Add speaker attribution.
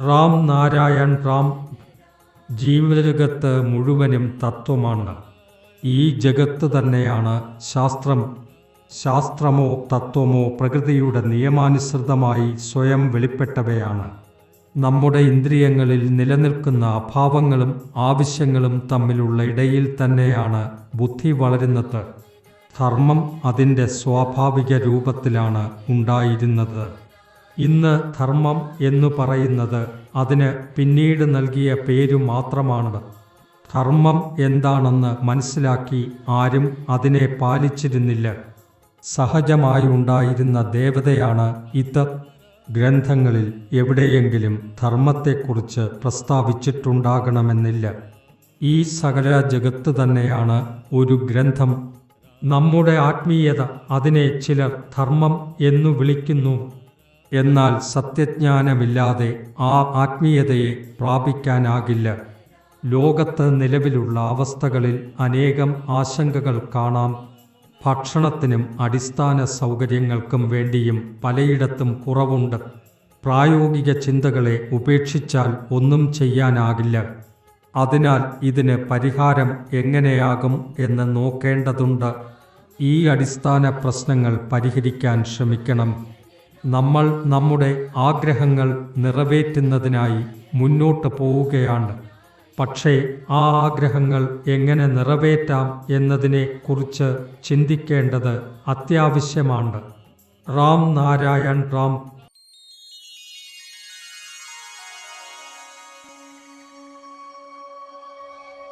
Speaker 1: റാം നാരായൺ റാം. ജീവജഗത്ത് മുഴുവനും തത്വമാണ്. ഈ ജഗത്ത് തന്നെയാണ് ശാസ്ത്രം. ശാസ്ത്രമോ തത്വമോ പ്രകൃതിയുടെ നിയമാനുസൃതമായി സ്വയം വെളിപ്പെട്ടവയാണ്. നമ്മുടെ ഇന്ദ്രിയങ്ങളിൽ നിലനിൽക്കുന്ന അഭാവങ്ങളും ആവശ്യങ്ങളും തമ്മിലുള്ള ഇടയിൽ തന്നെയാണ് ബുദ്ധി വളരുന്നത്. ധർമ്മം അതിൻ്റെ സ്വാഭാവിക രൂപത്തിലാണ് ഉണ്ടായിരുന്നത്. ഇന്ന് ധർമ്മം എന്നു പറയുന്നത് അതിന് പിന്നീട് നൽകിയ പേരു മാത്രമാണ്. ധർമ്മം എന്താണെന്ന് മനസ്സിലാക്കി ആരും അതിനെ പാലിച്ചിരുന്നില്ല. സഹജമായി ഉണ്ടായിരുന്ന ദേവതയാണ് ഇത്. ഗ്രന്ഥങ്ങളിൽ എവിടെയെങ്കിലും ധർമ്മത്തെക്കുറിച്ച് പ്രസ്താവിച്ചിട്ടുണ്ടാകണമെന്നില്ല. ഈ സകല ജഗത്ത് തന്നെയാണ് ഒരു ഗ്രന്ഥം. നമ്മുടെ ആത്മീയത അതിനെ ചിലർ ധർമ്മം എന്നു വിളിക്കുന്നു. എന്നാൽ സത്യജ്ഞാനമില്ലാതെ ആ ആത്മീയതയെ പ്രാപിക്കാനാകില്ല. ലോകത്ത് നിലവിലുള്ള അവസ്ഥകളിൽ അനേകം ആശങ്കകൾ കാണാം. ഭക്ഷണത്തിനും അടിസ്ഥാന സൗകര്യങ്ങൾക്കും വേണ്ടിയും പലയിടത്തും കുറവുണ്ട്. പ്രായോഗിക ചിന്തകളെ ഉപേക്ഷിച്ചാൽ ഒന്നും ചെയ്യാനാകില്ല. അതിനാൽ ഇതിന് പരിഹാരം എങ്ങനെയാകും എന്ന് നോക്കേണ്ടതുണ്ട്. ഈ അടിസ്ഥാന പ്രശ്നങ്ങൾ പരിഹരിക്കാൻ ശ്രമിക്കണം. നമ്മൾ നമ്മുടെ ആഗ്രഹങ്ങൾ നിറവേറ്റുന്നതിനായി മുന്നോട്ട് പോവുകയാണ്. പക്ഷേ ആ ആഗ്രഹങ്ങൾ എങ്ങനെ നിറവേറ്റാം എന്നതിനെക്കുറിച്ച് ചിന്തിക്കേണ്ടത് അത്യാവശ്യമാണ്. റാം നാരായൺ റാം.